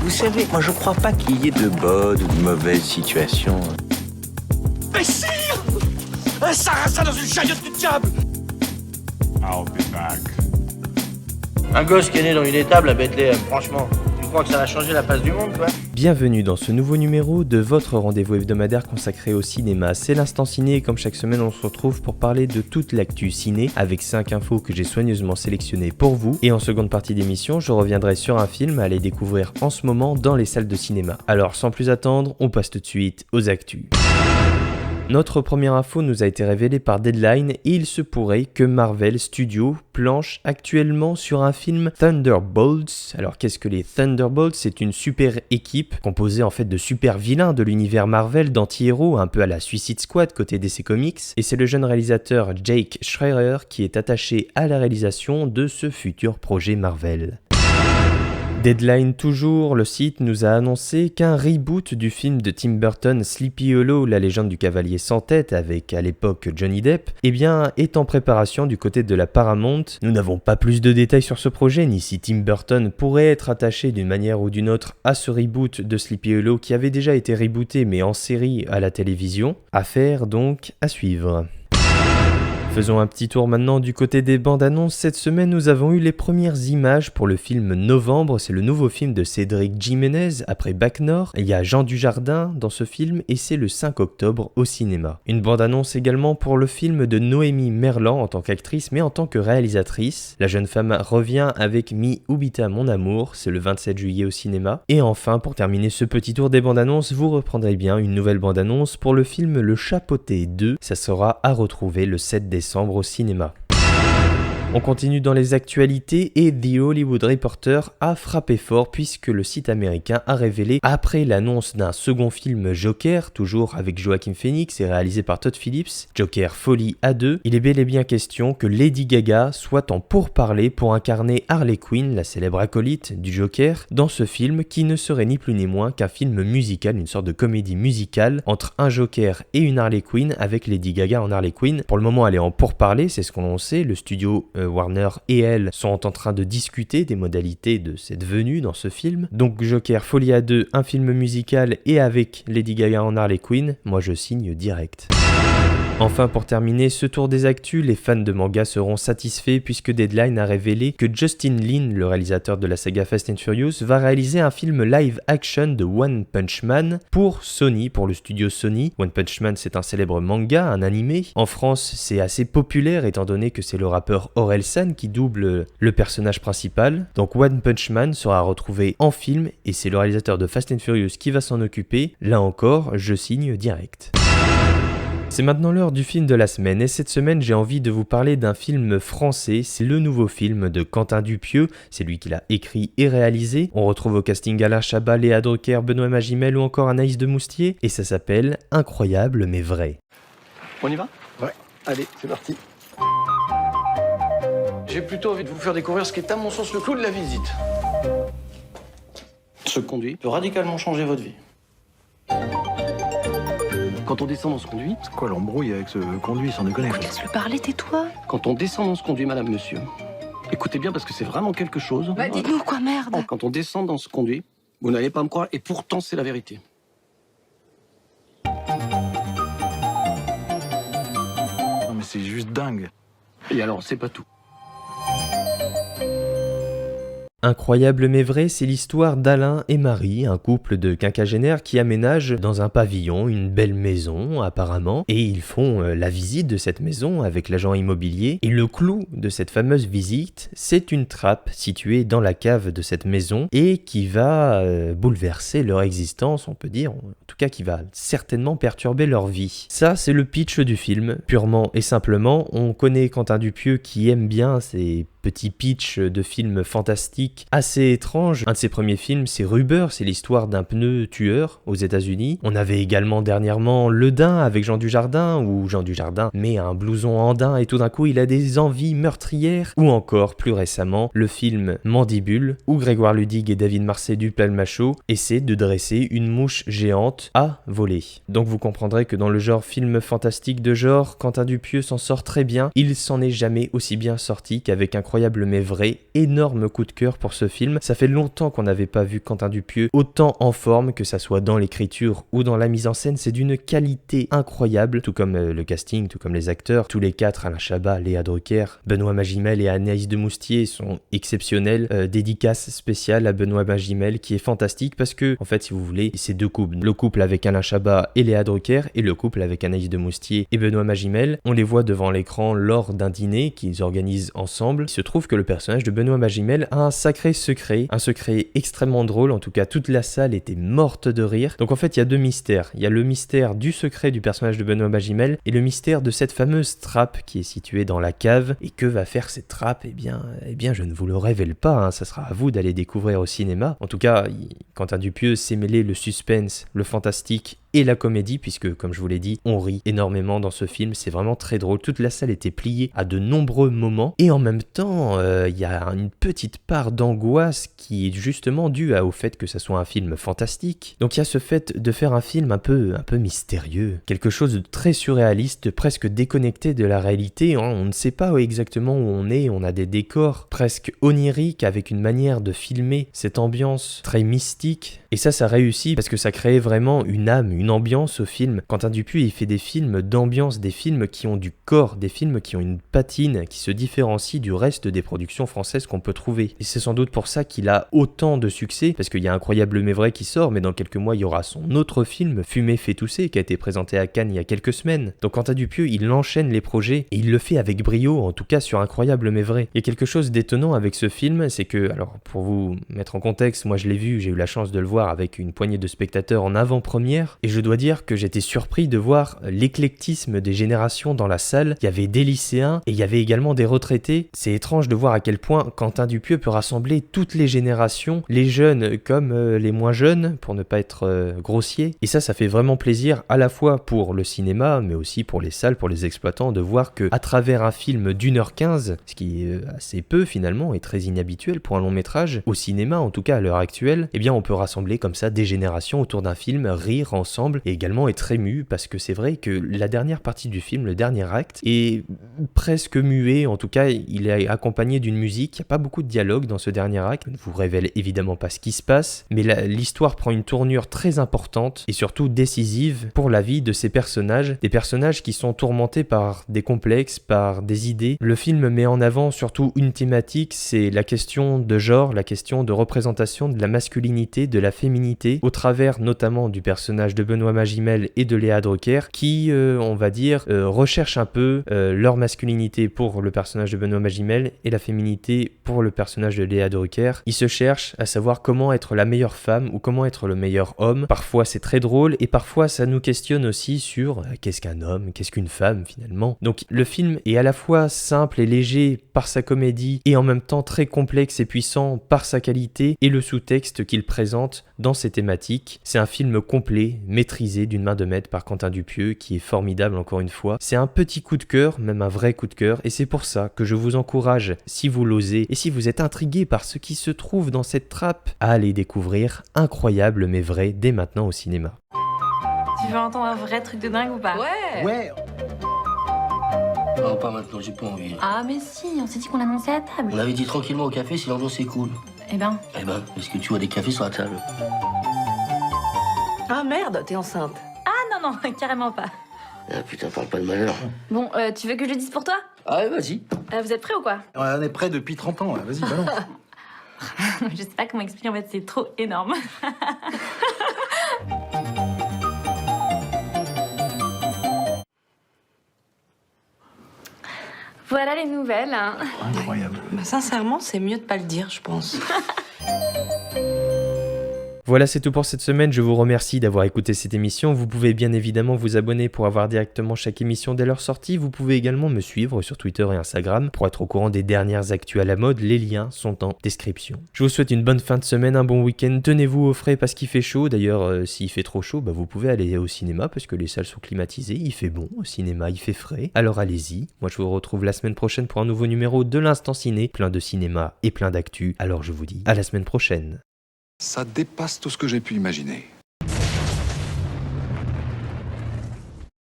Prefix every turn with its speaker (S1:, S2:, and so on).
S1: Vous savez, moi je crois pas qu'il y ait de bonnes ou de mauvaises situations.
S2: Mais sire, un sarrasin dans une chariote du diable.
S3: I'll be back.
S4: Un gosse qui est né dans une étable à Bethléem, franchement, tu crois que ça va changer la face du monde, quoi?
S5: Bienvenue dans ce nouveau numéro de votre rendez-vous hebdomadaire consacré au cinéma. C'est l'instant ciné et comme chaque semaine on se retrouve pour parler de toute l'actu ciné avec 5 infos que j'ai soigneusement sélectionnées pour vous. Et en seconde partie d'émission, je reviendrai sur un film à aller découvrir en ce moment dans les salles de cinéma. Alors sans plus attendre, on passe tout de suite aux actus. Notre première info nous a été révélée par Deadline et il se pourrait que Marvel Studios planche actuellement sur un film Thunderbolts. Alors qu'est-ce que les Thunderbolts? C'est une super équipe composée en fait de super vilains de l'univers Marvel, d'anti-héros, un peu à la Suicide Squad côté DC Comics. Et c'est le jeune réalisateur Jake Schreier qui est attaché à la réalisation de ce futur projet Marvel. Deadline toujours, le site nous a annoncé qu'un reboot du film de Tim Burton Sleepy Hollow, la légende du cavalier sans tête avec à l'époque Johnny Depp, est en préparation du côté de la Paramount. Nous n'avons pas plus de détails sur ce projet, ni si Tim Burton pourrait être attaché d'une manière ou d'une autre à ce reboot de Sleepy Hollow qui avait déjà été rebooté mais en série à la télévision. Affaire donc à suivre. Faisons un petit tour maintenant du côté des bandes annonces. Cette semaine, nous avons eu les premières images pour le film Novembre. C'est le nouveau film de Cédric Jiménez après Bac Nord. Il y a Jean Dujardin dans ce film et c'est le 5 octobre au cinéma. Une bande annonce également pour le film de Noémie Merlan en tant qu'actrice mais en tant que réalisatrice. La jeune femme revient avec Mi Ubita Mon Amour. C'est le 27 juillet au cinéma. Et enfin, pour terminer ce petit tour des bandes annonces, vous reprendrez bien une nouvelle bande annonce pour le film Le Chapeauté 2. Ça sera à retrouver le 7 décembre au cinéma. On continue dans les actualités et The Hollywood Reporter a frappé fort puisque le site américain a révélé, après l'annonce d'un second film Joker, toujours avec Joaquin Phoenix et réalisé par Todd Phillips, Joker Folie à 2, il est bel et bien question que Lady Gaga soit en pourparlers pour incarner Harley Quinn, la célèbre acolyte du Joker, dans ce film qui ne serait ni plus ni moins qu'un film musical, une sorte de comédie musicale entre un Joker et une Harley Quinn avec Lady Gaga en Harley Quinn. Pour le moment elle est en pourparlers, c'est ce qu'on sait, le studio Warner et elle sont en train de discuter des modalités de cette venue dans ce film. Donc Joker Folie à 2, un film musical et avec Lady Gaga en Harley Quinn, moi je signe direct. Enfin, pour terminer ce tour des actus, les fans de manga seront satisfaits puisque Deadline a révélé que Justin Lin, le réalisateur de la saga Fast and Furious, va réaliser un film live action de One Punch Man pour Sony, pour le studio Sony. One Punch Man, c'est un célèbre manga, un animé. En France, c'est assez populaire étant donné que c'est le rappeur Orelsan qui double le personnage principal. Donc One Punch Man sera retrouvé en film et c'est le réalisateur de Fast and Furious qui va s'en occuper. Là encore, je signe direct. C'est maintenant l'heure du film de la semaine et cette semaine j'ai envie de vous parler d'un film français, c'est le nouveau film de Quentin Dupieux, c'est lui qui l'a écrit et réalisé. On retrouve au casting Alain Chabat, Léa Drucker, Benoît Magimel ou encore Anaïs de Moustier et ça s'appelle Incroyable mais vrai.
S6: On y va?
S7: Ouais, allez, c'est parti.
S6: J'ai plutôt envie de vous faire découvrir ce qui est à mon sens le clou de la visite. Ce conduit peut radicalement changer votre vie. Quand on descend dans ce conduit...
S7: C'est quoi l'embrouille avec ce conduit, sans déconner?
S8: Laisse-le parler, tais-toi.
S6: Quand on descend dans ce conduit, madame, monsieur, écoutez bien parce que c'est vraiment quelque chose.
S8: Bah dis-nous quoi, merde.
S6: Quand on descend dans ce conduit, vous n'allez pas me croire, et pourtant c'est la vérité.
S7: Non mais c'est juste dingue.
S6: Et alors, c'est pas tout.
S5: Incroyable mais vrai, c'est l'histoire d'Alain et Marie, un couple de quinquagénaires qui aménagent dans un pavillon une belle maison apparemment, et ils font la visite de cette maison avec l'agent immobilier, et le clou de cette fameuse visite, c'est une trappe située dans la cave de cette maison, et qui va bouleverser leur existence, on peut dire, en tout cas qui va certainement perturber leur vie. Ça, c'est le pitch du film, purement et simplement. On connaît Quentin Dupieux qui aime bien ces petit pitch de film fantastique assez étrange. Un de ses premiers films, c'est Rubber, c'est l'histoire d'un pneu tueur aux États-Unis. On avait également dernièrement Le Dain avec Jean Dujardin, où Jean Dujardin met un blouson en daim et tout d'un coup il a des envies meurtrières. Ou encore, plus récemment, le film Mandibule, où Grégoire Ludig et David Marseille du Palmacho essaient de dresser une mouche géante à voler. Donc vous comprendrez que dans le genre film fantastique de genre, Quentin Dupieux s'en sort très bien. Il s'en est jamais aussi bien sorti qu'avec Incroyable mais vrai, énorme coup de cœur pour ce film. Ça fait longtemps qu'on n'avait pas vu Quentin Dupieux autant en forme, que ça soit dans l'écriture ou dans la mise en scène. C'est d'une qualité incroyable, tout comme le casting, tout comme les acteurs. Tous les quatre, Alain Chabat, Léa Drucker, Benoît Magimel et Anaïs de Moustier sont exceptionnels. Dédicace spéciale à Benoît Magimel qui est fantastique parce que, en fait, si vous voulez, c'est deux couples. Le couple avec Alain Chabat et Léa Drucker et le couple avec Anaïs de Moustier et Benoît Magimel. On les voit devant l'écran lors d'un dîner qu'ils organisent ensemble. Il se trouve que le personnage de Benoît Magimel a un sacré secret, un secret extrêmement drôle. En tout cas, toute la salle était morte de rire. Donc en fait, il y a deux mystères. Il y a le mystère du secret du personnage de Benoît Magimel et le mystère de cette fameuse trappe qui est située dans la cave. Et que va faire cette trappe ? Eh bien, je ne vous le révèle pas, hein. Ça sera à vous d'aller découvrir au cinéma. En tout cas, Quentin Dupieux sait mêler le suspense, le fantastique et la comédie, puisque comme je vous l'ai dit, on rit énormément dans ce film, c'est vraiment très drôle, toute la salle était pliée à de nombreux moments, et en même temps, il y a une petite part d'angoisse qui est justement due au fait que ça soit un film fantastique. Donc il y a ce fait de faire un film un peu mystérieux, quelque chose de très surréaliste, presque déconnecté de la réalité, hein. On ne sait pas exactement où on est, on a des décors presque oniriques avec une manière de filmer cette ambiance très mystique, et ça réussit parce que ça crée vraiment une âme, une ambiance au film. Quentin Dupieux, il fait des films d'ambiance, des films qui ont du corps, des films qui ont une patine, qui se différencient du reste des productions françaises qu'on peut trouver. Et c'est sans doute pour ça qu'il a autant de succès, parce qu'il y a Incroyable mais vrai qui sort, mais dans quelques mois, il y aura son autre film, Fumer fait tousser, qui a été présenté à Cannes il y a quelques semaines. Donc Quentin Dupieux, il enchaîne les projets, et il le fait avec brio, en tout cas sur Incroyable mais vrai. Il y a quelque chose d'étonnant avec ce film, c'est que, alors pour vous mettre en contexte, moi je l'ai vu, j'ai eu la chance de le voir avec une poignée de spectateurs en avant-première, et je dois dire que j'étais surpris de voir l'éclectisme des générations dans la salle. Il y avait des lycéens et il y avait également des retraités. C'est étrange de voir à quel point Quentin Dupieux peut rassembler toutes les générations, les jeunes comme les moins jeunes, pour ne pas être grossier. Et ça fait vraiment plaisir à la fois pour le cinéma, mais aussi pour les salles, pour les exploitants, de voir que à travers un film d'1h15, ce qui est assez peu finalement et très inhabituel pour un long métrage, au cinéma en tout cas à l'heure actuelle, eh bien on peut rassembler comme ça des générations autour d'un film, rire ensemble et également être ému, parce que c'est vrai que la dernière partie du film, le dernier acte, est presque muet, en tout cas il est accompagné d'une musique, il n'y a pas beaucoup de dialogue dans ce dernier acte, je ne vous révèle évidemment pas ce qui se passe, mais l'histoire prend une tournure très importante et surtout décisive pour la vie de ces personnages, des personnages qui sont tourmentés par des complexes, par des idées. Le film met en avant surtout une thématique, c'est la question de genre, la question de représentation de la masculinité, de la féminité, au travers notamment du personnage de Benoît Magimel et de Léa Drucker, qui, on va dire, recherchent un peu leur masculinité pour le personnage de Benoît Magimel et la féminité pour le personnage de Léa Drucker. Ils se cherchent à savoir comment être la meilleure femme ou comment être le meilleur homme. Parfois c'est très drôle et parfois ça nous questionne aussi sur qu'est-ce qu'un homme, qu'est-ce qu'une femme finalement. Donc le film est à la fois simple et léger par sa comédie et en même temps très complexe et puissant par sa qualité et le sous-texte qu'il présente dans ses thématiques. C'est un film complet, maîtrisé d'une main de maître par Quentin Dupieux, qui est formidable encore une fois. C'est un petit coup de cœur, même un vrai coup de cœur, et c'est pour ça que je vous encourage, si vous l'osez, et si vous êtes intrigué par ce qui se trouve dans cette trappe, à aller découvrir Incroyable mais vrai dès maintenant au cinéma.
S9: Tu veux entendre un vrai truc de dingue ou pas?
S2: Ouais.
S6: Non, pas maintenant, j'ai pas envie.
S8: Ah, mais si, on s'est dit qu'on l'annonçait à table.
S6: On avait dit tranquillement au café si l'ambiance est cool.
S8: Eh ben,
S6: Est-ce que tu vois des cafés sur la table?
S10: Ah merde, t'es enceinte.
S9: Ah non, carrément pas.
S6: Ah putain, parle pas de malheur.
S9: Bon, tu veux que je le dise pour toi?
S6: Ah ouais, vas-y.
S9: Vous êtes prêts ou quoi?
S7: On est prêts depuis 30 ans, là. Vas-y, balance.
S9: Je sais pas comment expliquer, en fait, c'est trop énorme. Voilà les nouvelles. Hein.
S7: Incroyable.
S10: Bah, sincèrement, c'est mieux de pas le dire, je pense.
S5: Voilà, c'est tout pour cette semaine. Je vous remercie d'avoir écouté cette émission. Vous pouvez bien évidemment vous abonner pour avoir directement chaque émission dès leur sortie. Vous pouvez également me suivre sur Twitter et Instagram pour être au courant des dernières actus à la mode. Les liens sont en description. Je vous souhaite une bonne fin de semaine, un bon week-end. Tenez-vous au frais parce qu'il fait chaud. D'ailleurs, s'il fait trop chaud, vous pouvez aller au cinéma parce que les salles sont climatisées. Il fait bon au cinéma, il fait frais. Alors allez-y. Moi, je vous retrouve la semaine prochaine pour un nouveau numéro de l'Instant Ciné. Plein de cinéma et plein d'actu. Alors je vous dis à la semaine prochaine.
S11: Ça dépasse tout ce que j'ai pu imaginer.